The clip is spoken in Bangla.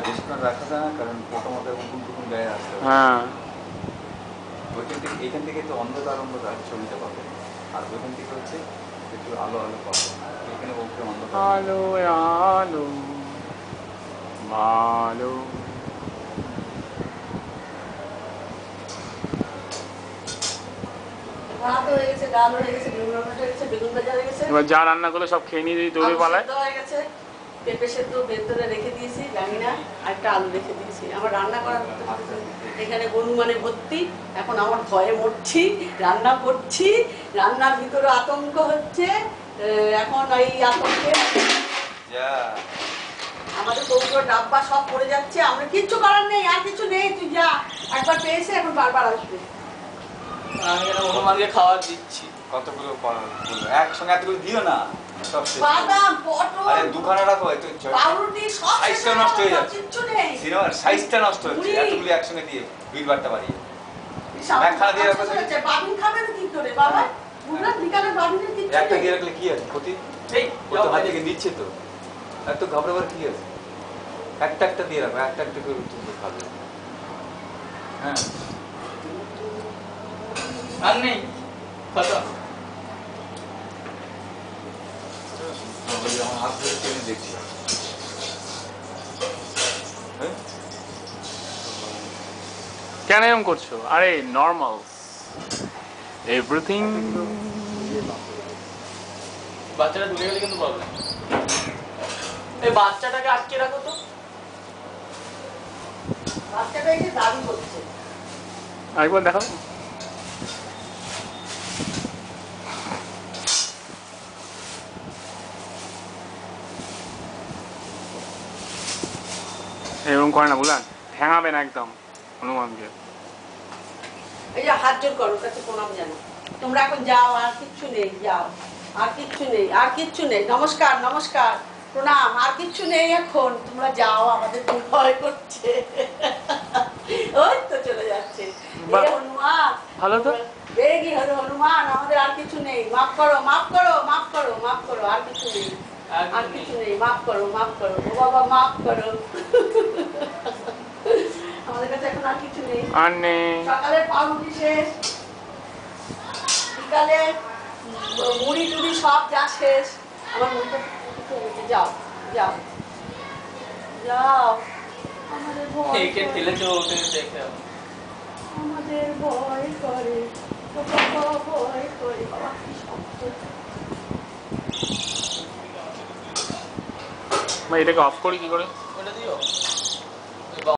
বেশিক্ষণ রাখা যায় না, কারণ প্রথমত উকুন টুকুন গায়ে আসতে হবে। হ্যাঁ, এইখান থেকে তো অন্ধকার অন্ধকার ছবিটা পাবে, আর ওইখান থেকে হচ্ছে একটু আলো আলো পাবে। এখানে ওকে অন্ধকার আলো আলো আলো। এবার যা রান্না করলে সব খেয়ে নিয়ে দৌড়ে পালায়। পেঁপে সেদ্ধ ভেতরে রেখে দিয়েছি, জানি না, আর একটা আলু রেখে দিয়েছি। আমার রান্না করার এখানে হনুমানে ভর্তি। এখন আমার ভয়ে মরছি, রান্না করছি, রান্নার ভিতরে আতঙ্ক হচ্ছে। এখন এই আতঙ্কে আমাদের কৌটো ডাব্বা সব পড়ে যাচ্ছে। আমরা কিচ্ছু করার নেই, আর কিছু নেই। তুই যা, একবার পেয়েছে, এখন বারবার আসবে। আমি হনুমানকে খাবার দিচ্ছি। কতগুলো একসঙ্গে এতগুলো দিও না, সব বাদাম, পটল, আরে দুখানা রাখো, একটু পাউরুটি সব সাইজটা নষ্ট হয়ে যাচ্ছে, কিচ্ছু নেই। সিনেমার সাইজটা নষ্ট হচ্ছে, এতগুলো একসঙ্গে দিয়ে বিলবারটা বাড়িয়ে একখানা দিয়ে রাখো। বাবিন খাবে কি করে বাবা? বুঝলাম বিকালে বাবিনের কিচ্ছু একটা দিয়ে রাখলে কি আছে ক্ষতি? এই তো হাত থেকে দিচ্ছে তো, এত ঘাবড়াবার কি আছে? একটা একটা দিয়ে রাখো, একটা একটা করে তুমি খাবে। হ্যাঁ, আর নেই কথা। আমার হাত ধরে টেনে দেখছি। কেন এরকম করছো? আরে নর্মাল, এভরিথিং। বাচ্চাটা ঢুকে গেলে কিন্তু প্রবলেম। এই বাচ্চাটাকে আটকে রাখো তো। বাচ্চাটা এসে দাবি করছে। আরেকবার দেখো। এরকম করে না, বুঝলেন? ঠ্যাঙাবে না একদম হনুমানকে। এই যে হাত জোর করো, কাছে প্রণাম জানো। তোমরা এখন যাও, আর কিচ্ছু নেই, যাও, আর কিচ্ছু নেই, আর কিচ্ছু নেই। নমস্কার নমস্কার, প্রণাম, আর কিচ্ছু নেই এখন। তোমরা যাও, আমাদের খুব ভয় করছে। ওই তো চলে যাচ্ছে হনুমান। ভালো তো, বেগি হলো হনুমান, আমাদের আর কিছু নেই। মাফ করো, মাফ করো, মাফ করো, মাফ করো, আর কিছু নেই, আর কিছু নেই। মাফ করো, মাফ করো, ও বাবা মাফ করো। আমাদের কাছে এখন আর কিছু নেই। আর নেই। সকালের পাউরুটি শেষ, বিকালে মুড়ি টুড়ি সব যা শেষ। আমার মুড়িটা যাও, যাও, যাও। আমাদের ভয় ঠেলেছে, ওকে দেখতে হবে। আমাদের ভয় করে, ভয় করে। বাবা কি শব্দ! এটাকে অফ করি কি করে? ওটা দিও।